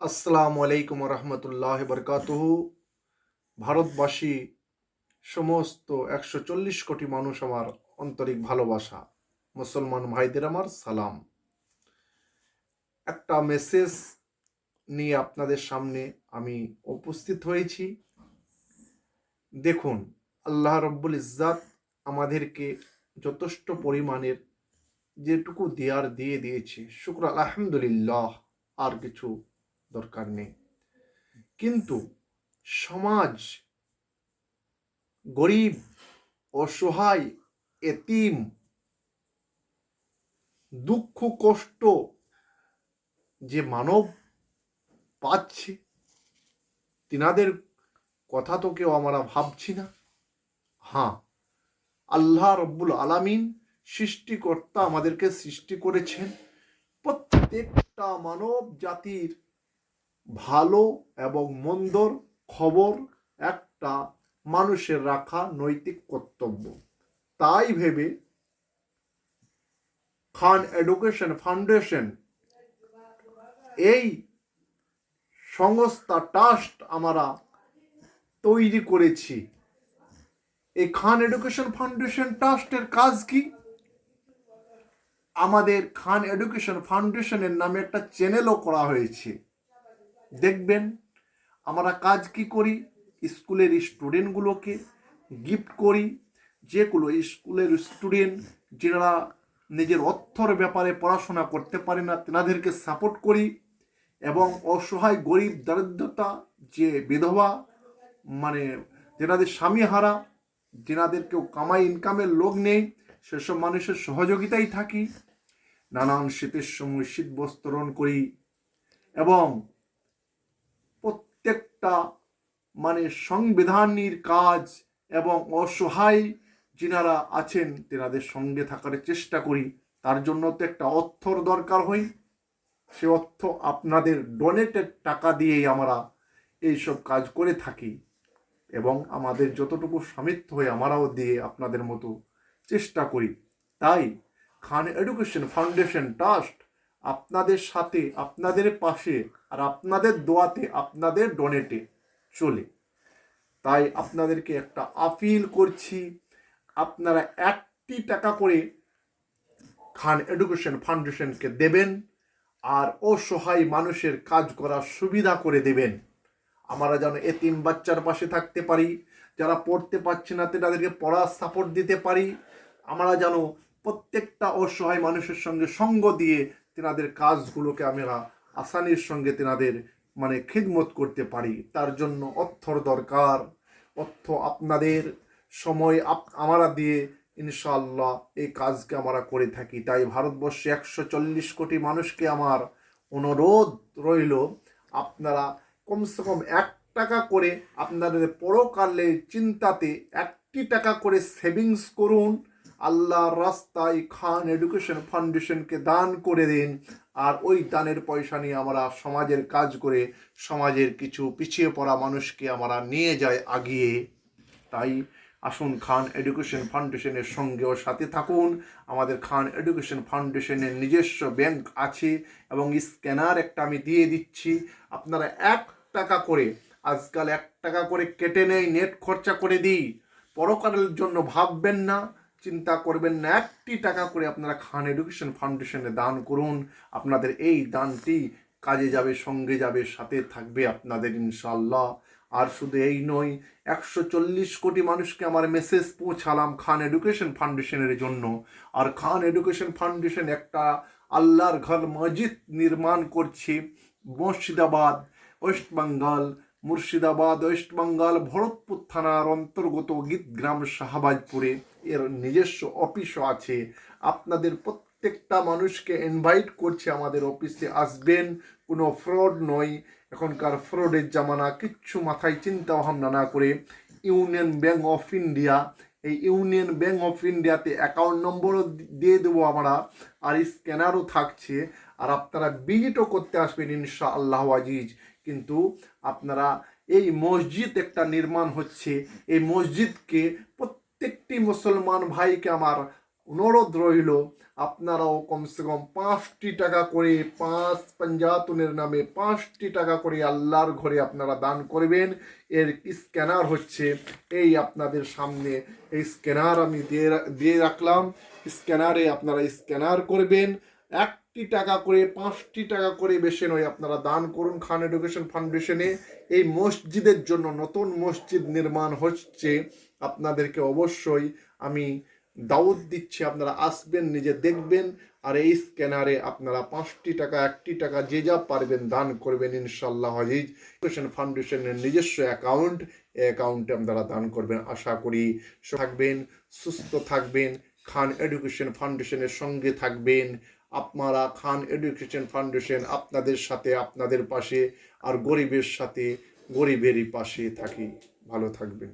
আসসালামু আলাইকুম রহমতুল্লাহ বরকাতুহু। ভারতবাসী সমস্ত 140 কোটি মানুষ আমার আন্তরিক ভালোবাসা। মুসলমান ভাইদের আমার সালাম। একটা মেসেজ নিয়ে আপনাদের সামনে আমি উপস্থিত হয়েছি। দেখুন, আল্লাহ রব্বুল ইজ্জাত আমাদেরকে যথেষ্ট পরিমাণের যেটুকু দেয়ার দিয়ে দিয়েছে, শুকর আলহামদুলিল্লাহ, আর কিছু দরকার নেই। কিন্তু সমাজ গরিব, অসহায়, এতিম, দুঃখ কষ্ট যে মানব পাচ্ছে, তিনাদের কথা তো কেউ আমরা ভাবছি না। হ্যাঁ, আল্লাহ রব্বুল আলামিন সৃষ্টিকর্তা আমাদেরকে সৃষ্টি করেছেন প্রত্যেকটা মানব জাতির ভালো এবং মন্দর খবর একটা মানুষের রাখা নৈতিক কর্তব্য। তাই ভেবে খান এডুকেশন ফাউন্ডেশন এই সংস্থা ট্রাস্ট আমরা তৈরি করেছি। এই খান এডুকেশন ফাউন্ডেশন ট্রাস্টের কাজ কি? আমাদের খান এডুকেশন ফাউন্ডেশনের নামে একটা চ্যানেলও করা হয়েছে। দেখবেন আমরা কাজ কি করি, স্কুলের স্টুডেন্টগুলোকে গিফট করি। যেগুলো স্কুলের স্টুডেন্ট যারা নিজের অর্থর ব্যাপারে পড়াশোনা করতে পারে না, তেনাদেরকে সাপোর্ট করি। এবং অসহায় গরিব দারিদ্রতা যে বিধবা, মানে যেনাদের স্বামী হারা, যেনাদের কেউ কামাই ইনকামের লোক নেই, সেসব মানুষের সহযোগিতায় থাকি। নানান শীতের সময় শীত বস্ত্রণ করি এবং প্রত্যেকটা সংবিধানের কাজ এবং অসহায় যিনারা আছেন তেনাদের সঙ্গে থাকার চেষ্টা করি। তার জন্য তো একটা অর্থর দরকার হয়। সে অর্থ আপনাদের ডোনেটেড টাকা দিয়েই আমরা এইসব কাজ করে থাকি এবং আমাদের যতটুকু সামর্থ্য হয় আমরাও দিয়ে আপনাদের মতো চেষ্টা করি। তাই খান এডুকেশন ফাউন্ডেশন ট্রাস্ট আপনাদের সাথে, আপনাদের পাশে, আর আপনাদের দোয়াতে, আপনাদের ডোনেটে চলে। তাই আপনাদেরকে একটা আপিল করছি, আপনারা 1 টাকা করে খান এডুকেশন ফাউন্ডেশনকে দেবেন আর অসহায় মানুষের কাজ করার সুবিধা করে দেবেন। আমরা যেন এতিম বাচ্চার পাশে থাকতে পারি, যারা পড়তে পারছে না তাদেরকে পড়ার সাপোর্ট দিতে পারি। আমরা যেন প্রত্যেকটা অসহায় মানুষের সঙ্গে সঙ্গ দিয়ে তেনাদের কাজগুলোকে আমরা আসানির সঙ্গে তেনাদের খিদমত করতে পারি। তার জন্য অর্থর দরকার। অর্থ আপনাদের সময় আমরা দিয়ে ইনশাআল্লাহ এই কাজকে আমরা করে থাকি। তাই ভারতবর্ষে 140 কোটি মানুষকে আমার অনুরোধ রইল, আপনারা কমসে কম 1 টাকা করে আপনাদের পরকালের চিন্তাতে 1 টাকা করে সেভিংস করুন। আল্লাহর রাস্তায় খান এডুকেশন ফাউন্ডেশনকে দান করে দিন। আর ওই দানের পয়সা নিয়ে আমরা সমাজের কাজ করে সমাজের কিছু পিছিয়ে পড়া মানুষকে আমরা নিয়ে যাই আগিয়ে। তাই আসুন খান এডুকেশন ফাউন্ডেশনের সঙ্গেও সাথে থাকুন। আমাদের খান এডুকেশন ফাউন্ডেশনের নিজস্ব ব্যাংক আছে এবং স্ক্যানার একটা আমি দিয়ে দিচ্ছি। আপনারা 1 টাকা করে, আজকাল 1 টাকা করে কেটে নেই, নেট খরচা করে দিই। পরকালের জন্য ভাববেন না, চিন্তা করবেন না। 1 টাকা করে আপনারা খান এডুকেশন ফাউন্ডেশনে দান করুন। আপনাদের এই দানটি কাজে যাবে, সঙ্গে যাবে, সাথে থাকবে আপনাদের ইনশাআল্লাহ। আর শুধু এই নয়, 140 কোটি মানুষকে আমার মেসেজ পৌঁছালাম খান এডুকেশন ফাউন্ডেশনের জন্য। আর খান এডুকেশন ফাউন্ডেশন একটা আল্লাহর ঘর মসজিদ নির্মাণ করছে মুর্শিদাবাদ, ওয়েস্ট বেঙ্গল। মুর্শিদাবাদ, ওয়েস্ট বেঙ্গল, ভরতপুর থানার অন্তর্গত গীতগ্রাম শাহবাজপুরে এর নিজস্ব অফিসও আছে। আপনাদের প্রত্যেকটা মানুষকে ইনভাইট করছে আমাদের অফিসে আসবেন। কোনো ফ্রড নয়, এখনকার ফ্রডের জামানা। কিচ্ছু মাথায় চিন্তা ভাবনা না করে ইউনিয়ন ব্যাংক অফ ইন্ডিয়া, এই ইউনিয়ন ব্যাংক অফ ইন্ডিয়াতে অ্যাকাউন্ট নম্বরও দিয়ে দেবো আমরা, আর স্ক্যানারও থাকছে। আর আপনারা ভিজিটও করতে আসবেন ইনশাআল্লাহ আজিজ। কিন্তু আপনারা এই মসজিদ একটা নির্মাণ হচ্ছে, এই মসজিদকে প্রত্যেকটি মুসলমান ভাইকে আমার অনুরোধ রইল আপনারাও কমসে কম 5টি টাকা করে, 5 পাঞ্জাতুনের নামে 5টি টাকা করে আল্লাহর ঘরে আপনারা দান করবেন। এর স্ক্যানার হচ্ছে এই আপনাদের সামনে, এই স্ক্যানার আমি দিয়ে রাখলাম। স্ক্যানারে আপনারা স্ক্যানার করবেন, 1টি টাকা করে 5টি টাকা করে, বেশি নয়, আপনারা দান করুন খান এডুকেশন ফাউন্ডেশনে। এই মসজিদের জন্য নতুন মসজিদ নির্মাণ হচ্ছে, আপনাদেরকে অবশ্যই আমি দাওয়াত দিচ্ছি, আপনারা আসবেন, নিজে দেখবেন। আর এই স্ক্যানারে আপনারা 5টি টাকা, 1টি টাকা, যে যা পারবেন দান করবেন ইনশাল্লাহ। আজিজ এডুকেশন ফাউন্ডেশনের নিজস্ব অ্যাকাউন্ট, এই অ্যাকাউন্টে আপনারা দান করবেন। আশা করি থাকবেন, সুস্থ থাকবেন, খান এডুকেশন ফাউন্ডেশনের সঙ্গে থাকবেন। আপনারা খান এডুকেশন ফাউন্ডেশন আপনাদের সাথে, আপনাদের পাশে, আর গরিবের সাথে, গরিবেরই পাশে থাকি। ভালো থাকবেন।